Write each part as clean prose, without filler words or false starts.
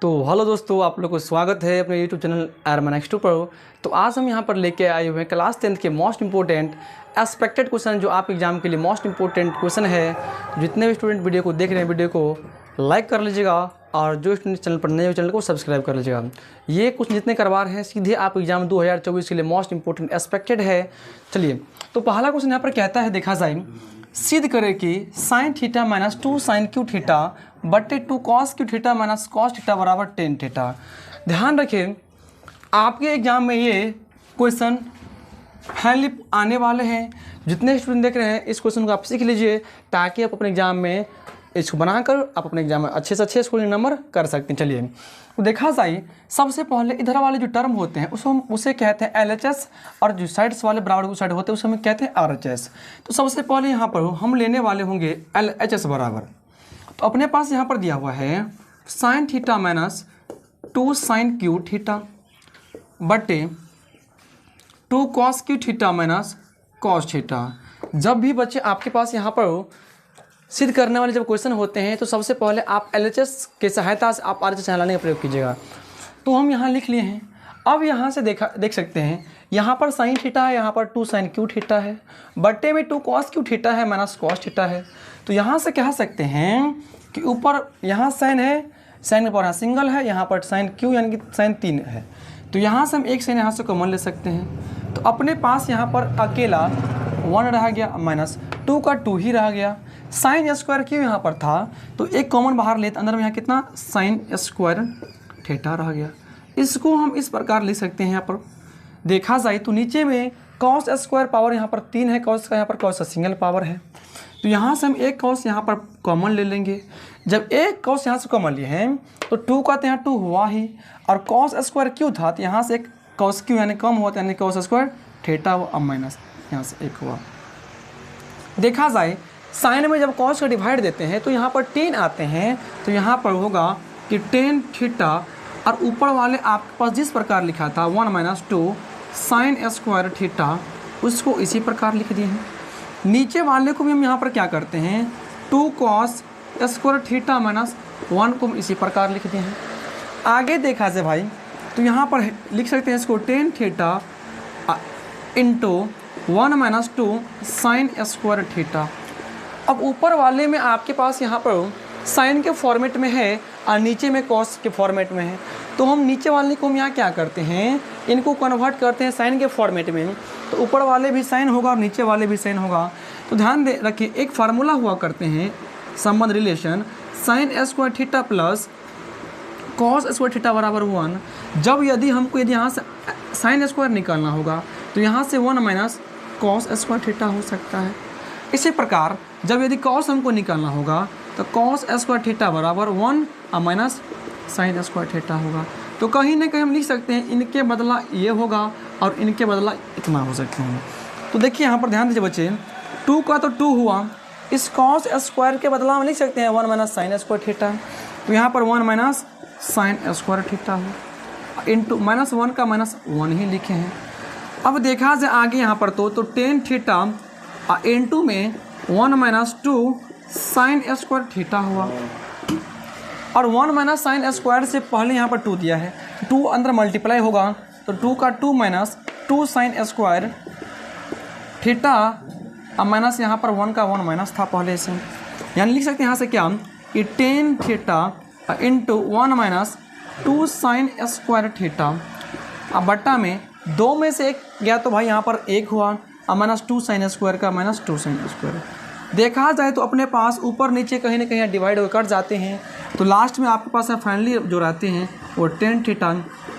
तो हेलो दोस्तों, आप लोग को स्वागत है अपने यूट्यूब चैनल एरमन एक्स2 पर। तो आज हम यहाँ पर लेके आए हुए हैं क्लास 10th के मोस्ट इंपॉर्टेंट एक्सपेक्टेड क्वेश्चन, जो आप एग्जाम के लिए मोस्ट इंपॉर्टेंट क्वेश्चन है। जितने भी स्टूडेंट वीडियो को देख रहे हैं, वीडियो को लाइक कर लीजिएगा और जो स्टूडेंट चैनल पर नए हो चैनल को सब्सक्राइब कर लीजिएगा। ये कुछ जितने करवा रहे हैं सीधे आप एग्जाम 2024 के लिए मोस्ट इंपॉर्टेंट एक्सपेक्टेड है। चलिए, तो पहला क्वेश्चन यहाँ पर कहता है, देखा जाए, सिद्ध करें कि sine theta minus 2 sine cube theta बटे 2 cos cube theta minus cos theta बराबर 10 थीटा। ध्यान रखें, आपके एग्जाम में ये क्वेश्चन फाइनली आने वाले हैं। जितने स्टूडेंट देख रहे हैं, इस क्वेश्चन को आप सीख लीजिए ताकि आप अपने एग्जाम में इसको बनाकर आप अपने एग्जाम में अच्छे से अच्छे स्कोरिंग नंबर कर सकते हैं। चलिए, तो देखा जाए, सबसे पहले इधर वाले जो टर्म होते हैं उसे कहते हैं LHS, और जो साइड्स वाले बराबर की साइड होते हैं उसे हम कहते हैं RHS। तो सबसे पहले यहाँ पर हम लेने वाले होंगे LHS बराबर। तो अपने पास यहाँ पर दिया हुआ है sine theta minus 2 sine cube theta बटे 2 cos cube theta minus cos theta. जब भी बच्चे आपके पास यहाँ पर सिद्ध करने वाले जब क्वेश्चन होते हैं, तो सबसे पहले आप LHS के सहायता से आप RHS चलाने का प्रयोग कीजिएगा। तो हम यहाँ लिख लिए हैं। अब यहाँ से देख सकते हैं, यहाँ पर साइन थीटा है, यहाँ पर 2 साइन क्यू थीटा है, बट्टे में 2 कॉस क्यू थीटा है माइनस कॉस थीटा है। तो यहाँ से कह सकते हैं कि ऊपर यहाँ साइन है, साइन के पावर यहाँ सिंगल है, यहाँ पर साइन क्यू यानी कि साइन 3 है। तो यहाँ से हम एक साइन यहाँ से कॉमन ले सकते हैं। तो अपने पास यहाँ पर अकेला 1 रह गया, माइनस 2 का 2 ही रह गया। साइन स्क्वायर क्यू यहाँ पर था, तो एक कॉमन बाहर लेते, अंदर में यहाँ कितना साइन स्क्वायर थीटा रह गया। इसको हम इस प्रकार लिख सकते हैं। यहाँ पर देखा जाए तो नीचे में कॉस स्क्वायर पावर यहाँ पर 3 है, कॉस का यहाँ पर कॉस का सिंगल पावर है। तो यहाँ से हम एक कॉस यहाँ पर कॉमन ले लेंगे। जब एक कॉस यहाँ से कॉमन लिए हैं तो 2 का तो यहाँ 2 हुआ ही, और कॉस स्क्वायर क्यू था तो यहाँ से एक कॉस क्यू यानी कम हुआ, यानी कॉस स्क्वायर थीटा हुआ, अब माइनस यहाँ से 1 हुआ। देखा जाए, साइन में जब कॉस का डिवाइड देते हैं तो यहाँ पर 10 आते हैं, तो यहाँ पर होगा कि 10 थीटा, और ऊपर वाले आपके पास जिस प्रकार लिखा था 1 माइनस 2 साइन स्क्वायर थीटा, उसको इसी प्रकार लिख दिए हैं। नीचे वाले को भी हम यहाँ पर क्या करते हैं, 2 कॉस स्क्वायर थीटा माइनस 1 को हम इसी प्रकार लिख दिए हैं। आगे देखा जाए भाई, तो यहाँ पर लिख सकते हैं इसको 10 theta into 1 minus 2 sine square theta. अब ऊपर वाले में आपके पास यहाँ पर साइन के फॉर्मेट में है और नीचे में कॉस के फॉर्मेट में है। तो हम नीचे वाले को हम यहाँ क्या करते हैं, इनको कन्वर्ट करते हैं साइन के फॉर्मेट में। तो ऊपर वाले भी साइन होगा और नीचे वाले भी साइन होगा। तो ध्यान दे रखिए, एक फार्मूला हुआ करते हैं, संबंध relation, sine square theta plus cos square theta बराबर 1। जब यदि यहाँ से साइन स्क्वायर निकालना होगा तो यहाँ से 1 माइनस कॉस स्क्वायर थीटा हो सकता है। इसी प्रकार जब यदि कॉस हमको निकालना होगा तो कॉस स्क्वायर थीटा बराबर 1 और माइनस साइन स्क्वायर थीटा होगा। तो कहीं ना कहीं हम लिख सकते हैं, इनके बदला ये होगा और इनके बदला इतना हो सकते हैं। तो देखिए यहाँ पर ध्यान दीजिए बच्चे, 2 का तो 2 हुआ, इस कॉस स्क्वायर के बदला हम लिख सकते हैं 1 माइनस साइन स्क्वायर थीटा। तो यहाँ पर 1 माइनस साइन स्क्वायर थीटा हो, इंटू माइनस 1 का माइनस 1 ही लिखे हैं। अब देखा जाए आगे यहाँ पर तो 10 थीटा इंटू में 1 माइनस 2 साइन स्क्वायर थीटा हुआ, और 1 माइनस साइन स्क्वायर से पहले यहाँ पर 2 दिया है, 2 अंदर मल्टीप्लाई होगा, तो 2 का 2 माइनस 2 साइन स्क्वायर थीटा, अब माइनस यहाँ पर 1 का 1 माइनस था पहले से, यानी लिख सकते हैं यहाँ से क्या कि 10 theta into 1 minus 2 sine square theta. अब बट्टा में 2 में से 1 गया तो भाई यहाँ पर 1 हुआ, और माइनस 2 साइन स्क्वायर का माइनस 2 साइन स्क्वायर। देखा जाए तो अपने पास ऊपर नीचे कहीं ना कहीं डिवाइड होकर जाते हैं, तो लास्ट में आपके पास फाइनली जो रहते हैं वो 10 थीटा,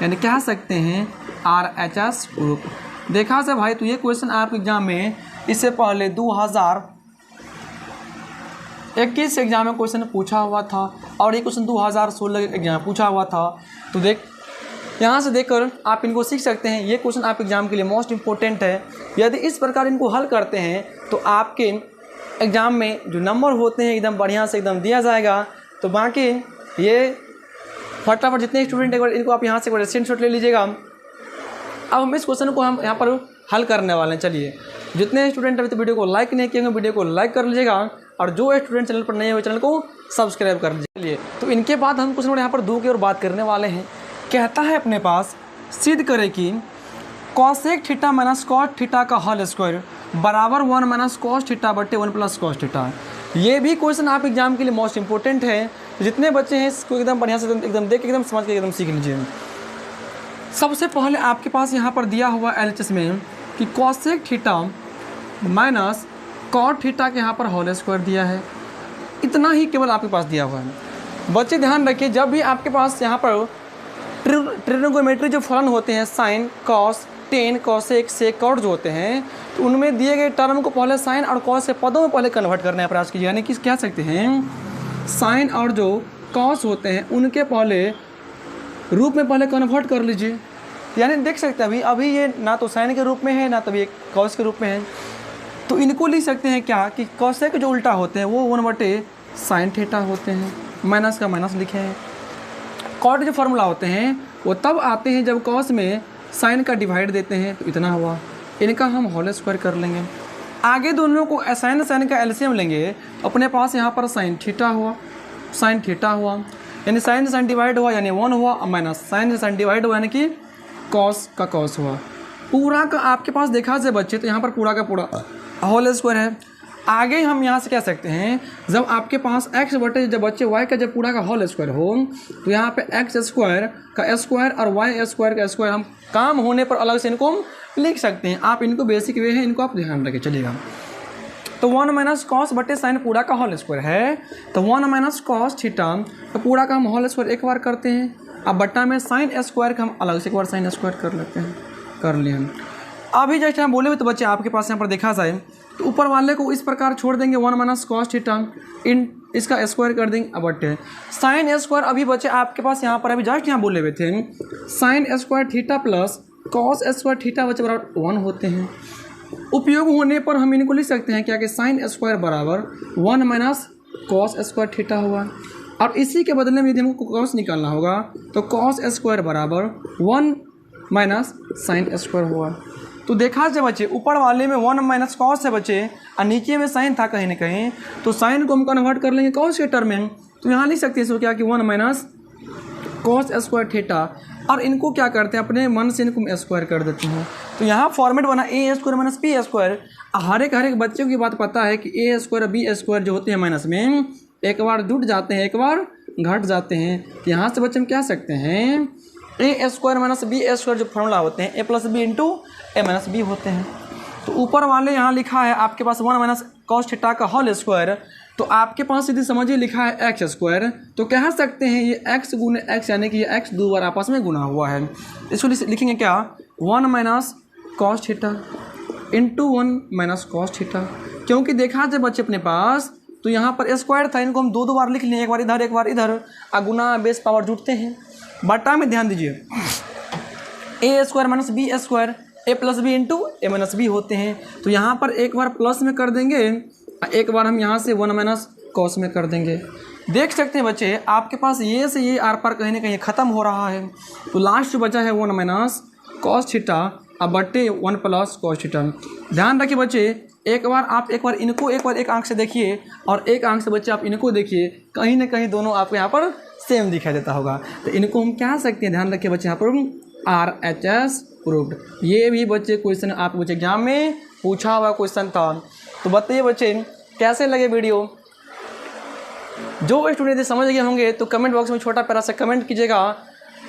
यानी कह सकते हैं RHS ग्रुप। देखा जाए भाई, तो ये क्वेश्चन आप एग्जाम में इससे पहले 2021 एग्जाम में क्वेश्चन पूछा हुआ था, और ये क्वेश्चन 2016 एग्जाम में पूछा हुआ था। तो यहाँ से देखकर आप इनको सीख सकते हैं। ये क्वेश्चन आप एग्जाम के लिए मोस्ट इंपॉर्टेंट है। यदि इस प्रकार इनको हल करते हैं तो आपके एग्ज़ाम में जो नंबर होते हैं एकदम बढ़िया से एकदम दिया जाएगा। तो बाकी ये फटाफट जितने स्टूडेंट एक बार इनको आप यहाँ से स्क्रीनशॉट ले लीजिएगा। अब हम इस क्वेश्चन को हम यहाँ पर हल करने वाले हैं। चलिए, जितने स्टूडेंट अभी तो वीडियो को लाइक नहीं किए होंगे, वीडियो को लाइक कर लीजिएगा, और जो स्टूडेंट चैनल पर नए हुए चैनल को सब्सक्राइब कर लीजिए। तो इनके बाद हम कुछ यहाँ पर 2 की और बात करने वाले हैं। कहता है अपने पास सिद्ध करें कि cosec theta minus cot theta का होल स्क्वायर बराबर 1 माइनस कॉस थीटा बटे 1 प्लस कॉस थीटा। ये भी क्वेश्चन आप एग्जाम के लिए मोस्ट इंपॉर्टेंट है। जितने बच्चे हैं इसको एकदम बढ़िया से एकदम देख के एकदम समझ के एकदम सीख लीजिए। सबसे पहले आपके पास यहाँ पर दिया हुआ LHS में कि cosec theta minus cot theta के यहाँ पर होल स्क्वायर दिया है। इतना ही केवल आपके पास दिया हुआ है। बच्चे ध्यान रखिए, जब भी आपके पास यहाँ पर ट्रिग्नोमेट्री जो फलन होते हैं sine cos tan cosec sec cot जो होते हैं, तो उनमें दिए गए टर्म को पहले साइन और कॉस से पदों में पहले कन्वर्ट करने का प्रयास कीजिए। यानी कि कह सकते हैं साइन और जो कॉस होते हैं उनके पहले रूप में पहले कन्वर्ट कर लीजिए। यानी देख सकते हैं अभी ये ना तो साइन के रूप में है ना तो ये कॉस के रूप में है। तो इनको लिख सकते हैं क्या कि कॉसेक जो उल्टा होते हैं वो 1 बटे साइन थीटा होते हैं, माइनस का माइनस लिखे हैं। कॉट जो फार्मूला होते हैं वो तब आते हैं जब कॉस में साइन का डिवाइड देते हैं, तो इतना हुआ। इनका हम होल स्क्वायर कर लेंगे। आगे दोनों को साइन का एलसीएम लेंगे, अपने पास यहाँ पर साइन थीटा हुआ यानी साइन से साइन डिवाइड हुआ यानी 1 हुआ, माइनस साइन से साइन डिवाइड हुआ यानी कि कॉस का कॉस हुआ। पूरा का आपके पास देखा जाए बच्चे तो यहाँ पर पूरा का पूरा होल स्क्वायर है। आगे हम यहाँ से कह सकते हैं जब आपके पास x बटे जब बच्चे y का जब पूरा का होल स्क्वायर हो तो यहाँ पे x स्क्वायर का स्क्वायर और y स्क्वायर का स्क्वायर हम काम होने पर अलग से इनको हम लिख सकते हैं। आप इनको बेसिक वे हैं, इनको आप ध्यान रखें चलिएगा। तो 1 माइनस कॉस बटे साइन पूरा का होल स्क्वायर है, तो 1 माइनस कॉस थीटा तो पूरा का हम होल स्क्वायर एक बार करते हैं। अब बट्टा में साइन स्क्वायर का हम अलग से एक बार साइन स्क्वायर कर लेते हैं, कर लिए हम। अभी जैसे हम बोले हुए तो बच्चे आपके पास यहाँ पर देखा जाए तो ऊपर वाले को इस प्रकार छोड़ देंगे 1 माइनस कॉस थीटा इन इसका स्क्वायर कर देंगे। अब बटे साइन स्क्वायर अभी बच्चे आपके पास यहाँ पर अभी जस्ट यहाँ बोले हुए थे sine square theta plus cos square theta बच्चे बराबर 1 होते हैं। उपयोग होने पर हम इनको लिख सकते हैं क्या कि साइन स्क्वायर बराबर 1 माइनस कॉस स्क्वायर थीटा हुआ। और इसी के बदले में यदि हमको कॉस निकालना होगा तो कॉस स्क्वायर बराबर 1 माइनस साइन स्क्वायर हुआ। तो देखा जाए बच्चे ऊपर वाले में 1 माइनस कॉस है बच्चे और नीचे में साइन था कहीं ना कहीं, तो साइन को हम कन्वर्ट कर लेंगे कॉस के टर्म में। तो यहाँ लिख सकते हैं इसको क्या कि 1 माइनस कॉस स्क्वायर थीटा। और इनको क्या करते हैं अपने मन से इनको स्क्वायर कर देते हैं। तो यहाँ फॉर्मेट बना ए स्क्वायर माइनस बी स्क्वायर। हर एक बच्चों की बात पता है कि ए स्क्वायर बी स्क्वायर जो होते हैं माइनस में एक बार जुट जाते हैं एक बार घट जाते हैं। तो यहाँ से बच्चे हम कह सकते हैं ए स्क्वायर माइनस बी स्क्वायर जो फॉर्मूला होते हैं ए प्लस बी इंटू ए माइनस बी होते हैं। तो ऊपर वाले यहाँ लिखा है आपके पास 1 माइनस कॉस थीटा का होल स्क्वायर, तो आपके पास यदि समझिए लिखा है एक्स स्क्वायर, तो कह सकते हैं ये एक्स गुने एक्स यानी कि ये एक्स 2 बार आपस में गुना हुआ है। इसको लिखेंगे क्या 1 minus cos theta into 1 minus cos theta. क्योंकि देखा जाए बच्चे अपने पास तो यहाँ पर स्क्वायर था, इनको हम 2 बार लिख लें, एक बार इधर गुना बेस पावर जुटते हैं। बट्टा में ध्यान दीजिए ए स्क्वायर माइनस बी स्क्वायर ए प्लस बी इंटू ए माइनस बी होते हैं। तो यहाँ पर एक बार प्लस में कर देंगे, एक बार हम यहाँ से 1 माइनस कॉस में कर देंगे। देख सकते हैं बच्चे आपके पास ये से ये आर पार कहीं ना कहीं ख़त्म हो रहा है। तो लास्ट जो बचा है 1 माइनस कॉस थीटा अब बटे 1 प्लस कॉस थीटा। ध्यान रखिए बच्चे एक बार इनको एक बार एक आंख से देखिए और एक आंख से बच्चे आप इनको देखिए, कहीं ना कहीं दोनों आपको यहाँ पर सेम दिखाई देता होगा। तो इनको हम क्या सकते हैं, ध्यान रखिए बच्चे यहाँ पर RHS प्रूव्ड। ये भी बच्चे क्वेश्चन आप बच्चे एग्जाम में पूछा हुआ क्वेश्चन था। तो बताइए बच्चे कैसे लगे वीडियो। जो स्टूडेंट समझ गए होंगे तो कमेंट बॉक्स में छोटा प्यारा सा कमेंट कीजिएगा,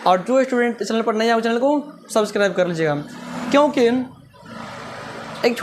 और जो स्टूडेंट चैनल पर नया हो चैनल को सब्सक्राइब कर लीजिएगा। क्योंकि एक